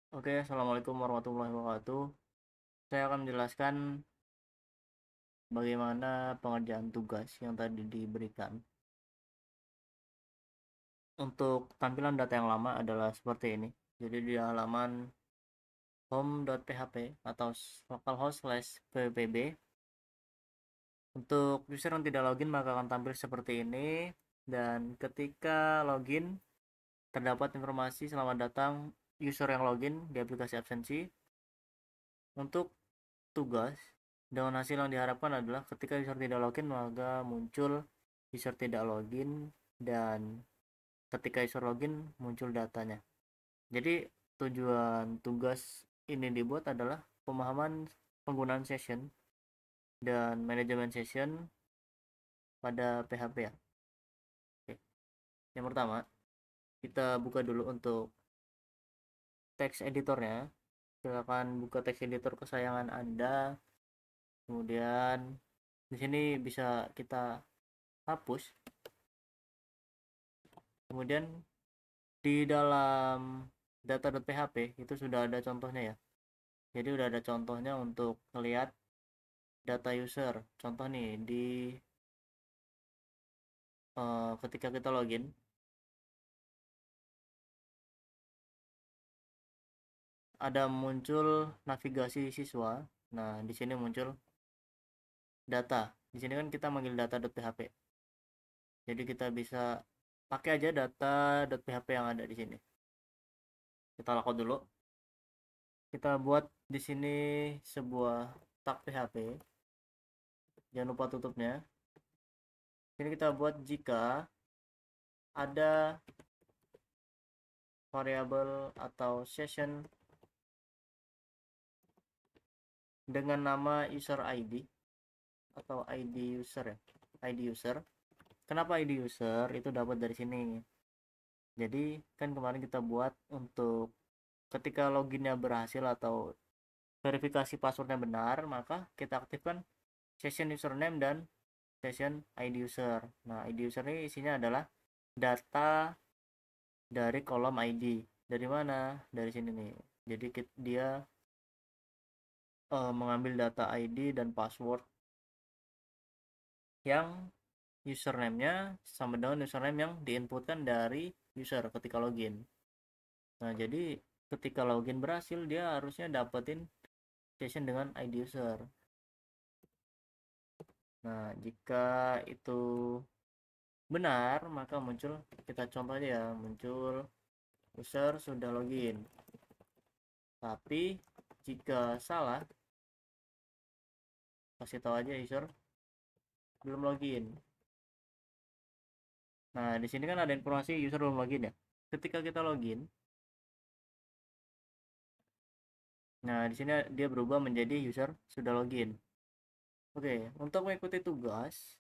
Oke, Assalamualaikum warahmatullahi wabarakatuh. Saya akan menjelaskan bagaimana pengerjaan tugas yang tadi diberikan. Untuk tampilan data yang lama adalah seperti ini. Jadi di halaman home.php atau localhost/ppb. Untuk user yang tidak login maka akan tampil seperti ini. Dan ketika login, terdapat informasi selamat datang user yang login di aplikasi absensi. Untuk tugas dengan hasil yang diharapkan adalah ketika user tidak login maka muncul user tidak login, dan ketika user login muncul datanya. Jadi tujuan tugas ini dibuat adalah pemahaman penggunaan session dan manajemen session pada PHP ya. Oke. Yang pertama, kita buka dulu untuk text editornya. Silakan buka text editor kesayangan Anda. Kemudian di sini bisa kita hapus. Kemudian di dalam data.php itu sudah ada contohnya ya. Jadi udah ada contohnya untuk melihat data user. Contoh nih di ketika kita login ada muncul navigasi siswa. Nah, di sini muncul data. Di sini kan kita manggil data.php. Jadi kita bisa pakai aja data.php yang ada di sini. Kita lakukan dulu. Kita buat di sini sebuah tag PHP. Jangan lupa tutupnya. Ini kita buat jika ada variabel atau session dengan nama user ID atau ID user ya. ID user. Kenapa ID user? Itu dapat dari sini. Jadi kan kemarin kita buat untuk ketika loginnya berhasil atau verifikasi passwordnya benar, maka kita aktifkan session username dan session ID user. Nah, ID user ini isinya adalah data dari kolom ID. Dari mana? Dari sini nih. Jadi dia mengambil data ID dan password yang username-nya sama dengan username yang diinputkan dari user ketika login. Nah, jadi ketika login berhasil, dia harusnya dapetin session dengan ID user. Nah, jika itu benar, maka muncul, kita contoh aja ya, muncul user sudah login. Tapi jika salah, kasih tahu aja user belum login. Nah, di sini kan ada informasi user belum login ya. Ketika kita login, nah di sini dia berubah menjadi user sudah login. Oke, untuk mengikuti tugas,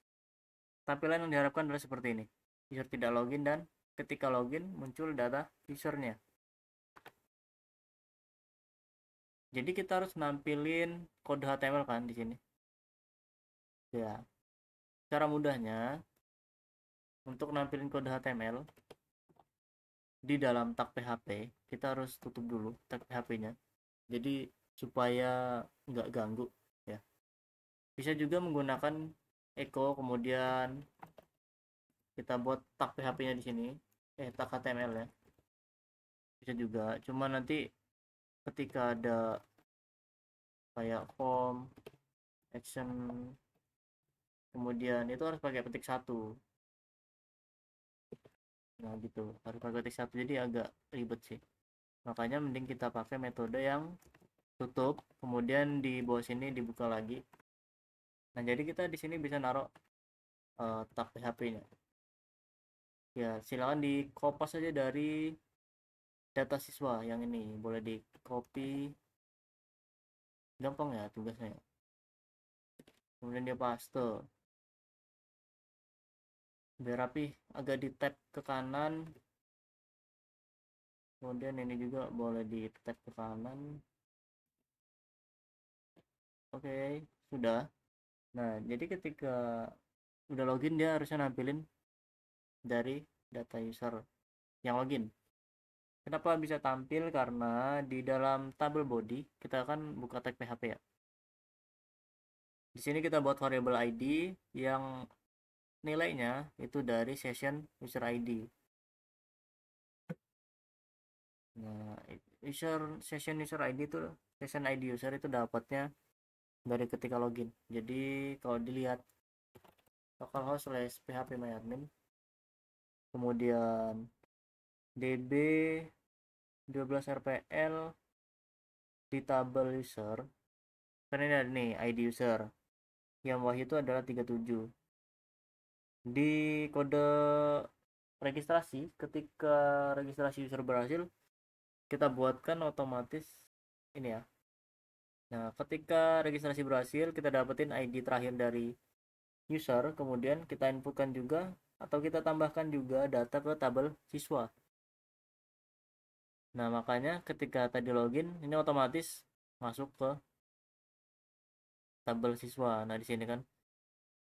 tampilan yang diharapkan adalah seperti ini. User tidak login dan ketika login muncul data usernya. Jadi kita harus nampilin kode HTML kan di sini. Ya, cara mudahnya untuk nampilin kode HTML di dalam tag PHP, kita harus tutup dulu tag PHP-nya. Jadi supaya nggak ganggu ya. Bisa juga menggunakan echo, kemudian kita buat tag PHP-nya di sini, tag HTML ya. Bisa juga, cuma nanti ketika ada kayak form, action, kemudian itu harus pakai petik satu. Nah gitu, harus pakai petik satu, jadi agak ribet sih. Makanya mending kita pakai metode yang tutup, kemudian di bawah sini dibuka lagi. Nah jadi kita di sini bisa naruh tag PHP-nya. Ya silakan di kopas saja dari data siswa yang ini, boleh di copy, gampang ya tugasnya ya. Kemudian dia paste biar rapi, agak di tab ke kanan. Kemudian ini juga boleh di tab ke kanan. Oke, sudah. Nah jadi ketika udah login dia harusnya nampilin dari data user yang login. Kenapa bisa tampil? Karena di dalam tabel body kita akan buka tag PHP ya. Di sini kita buat variable ID yang nilainya itu dari session user ID. Nah, session user ID itu session ID user itu dapatnya dari ketika login. Jadi kalau dilihat localhost slash phpMyAdmin, kemudian db 12 rpl di tabel user, kan ini ada nih ID user yang bawah itu adalah 37. Di kode registrasi, ketika registrasi user berhasil, kita buatkan otomatis ini ya. Nah, ketika registrasi berhasil, kita dapetin ID terakhir dari user, kemudian kita inputkan juga atau kita tambahkan juga data ke tabel siswa. Nah, makanya ketika tadi login, ini otomatis masuk ke tabel siswa. Nah, di sini kan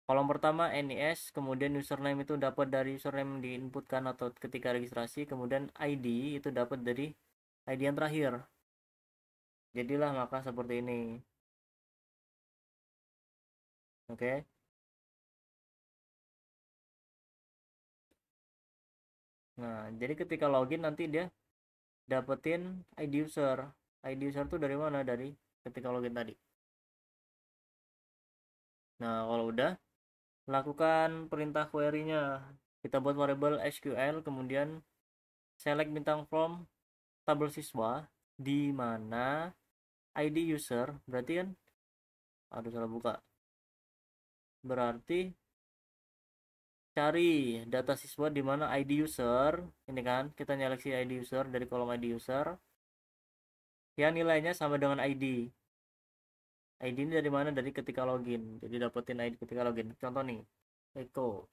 kolom pertama NIS, kemudian username itu dapat dari username diinputkan atau ketika registrasi, kemudian ID itu dapat dari ID yang terakhir. Jadilah maka seperti ini. Oke. Nah, jadi ketika login nanti dia dapetin ID user. ID user tuh dari mana? Dari ketika login tadi. Nah, kalau udah, lakukan perintah query-nya. Kita buat variable SQL, kemudian select bintang from tabel siswa, di mana ID user, berarti kan, aduh salah buka. Berarti cari data siswa di mana ID user, ini kan, kita nyeleksi ID user dari kolom ID user, yang nilainya sama dengan ID. ID ini dari mana? Dari ketika login. Jadi dapetin ID ketika login. Contoh nih, echo.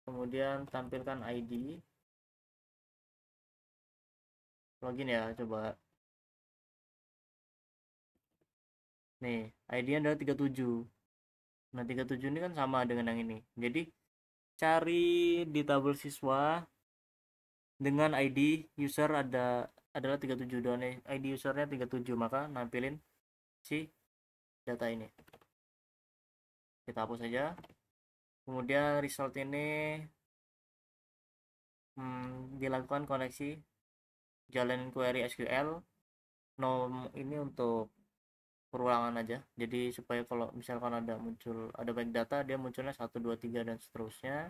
Kemudian tampilkan ID. Login ya, coba. Nih, ID-nya adalah 37. Nah, 37 ini kan sama dengan yang ini. Jadi, cari di tabel siswa dengan ID user adalah 37 dan ID usernya 37, maka nampilin si data ini. Kita hapus saja. Kemudian result ini dilakukan koneksi jalanin query SQL. Nom ini untuk perulangan aja, jadi supaya kalau misalkan ada banyak data, dia munculnya 1 2 3 dan seterusnya.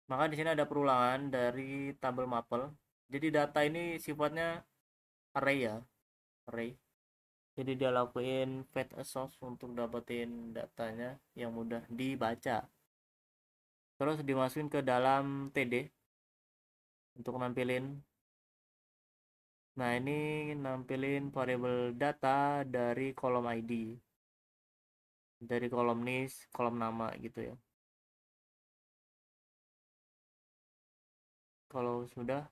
Maka di sini ada perulangan dari tabel mapel. Jadi data ini sifatnya array ya, array. Jadi dia lakuin fetch a source untuk dapetin datanya yang mudah dibaca, terus dimasukin ke dalam td untuk nampilin. Nah, ini nampilin variable data dari kolom ID, dari kolom nis, kolom nama gitu ya. Kalau sudah,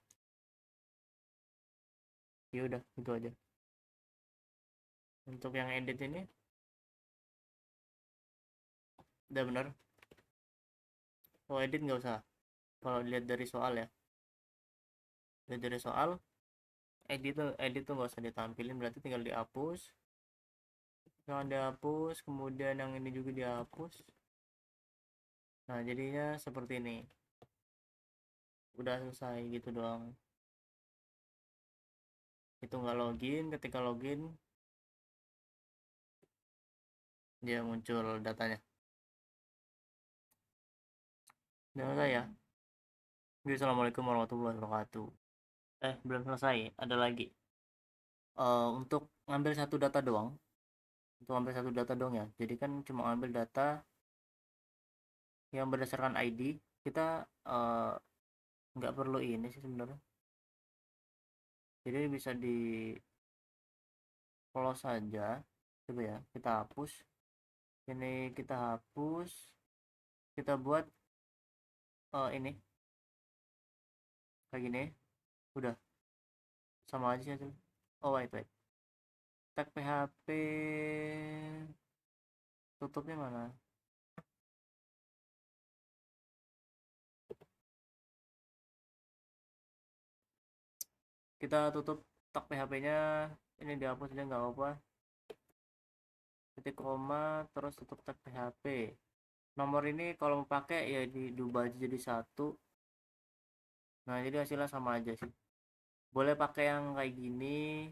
ya udah itu aja. Untuk yang edit ini udah bener. Oh, edit nggak usah. Kalau dilihat dari soal ya, dilihat dari soal, edit tuh nggak usah ditampilin, berarti tinggal dihapus. Jangan dihapus, kemudian yang ini juga dihapus. Nah, jadinya seperti ini. Udah selesai gitu doang. Itu nggak login, ketika login dia muncul datanya. Udah selesai ya. Assalamualaikum warahmatullahi wabarakatuh. Belum selesai, ada lagi. Untuk ngambil satu data doang, ya. Jadi kan cuma ngambil data yang berdasarkan ID. Kita nggak perlu ini sih sebenarnya. Jadi bisa di close saja. Coba ya, kita hapus. Ini kita hapus. Kita buat ini kayak gini. Udah sama aja sih. Oh, wait. Tag PHP tutupnya mana? kita tutup tak PHP-nya, ini dihapus aja nggak apa-apa, titik koma terus tutup tag PHP. Nomor ini kalau mau pakai ya diubah aja jadi 1. Nah jadi hasilnya sama aja sih, boleh pakai yang kayak gini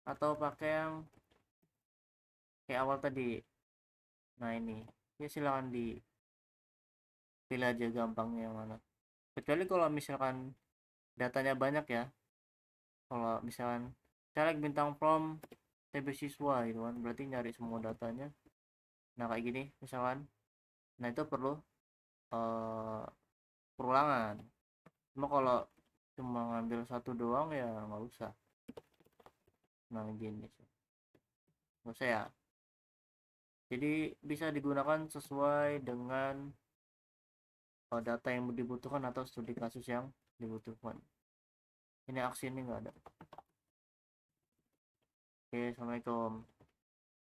atau pakai yang kayak awal tadi. Nah ini ya silahkan dipilih aja gampangnya yang mana, kecuali kalau misalkan datanya banyak ya. Kalau misalkan caleg bintang from TB siswa gitu kan, berarti nyari semua datanya. Nah kayak gini misalkan, nah itu perlu uh, perulangan. Cuma kalau cuma ngambil satu doang ya nggak usah. Nah gini sih, nggak usah ya. Jadi bisa digunakan sesuai dengan data yang dibutuhkan atau studi kasus yang dibutuhkan. Ini aksi ini nggak ada. Oke, assalamualaikum.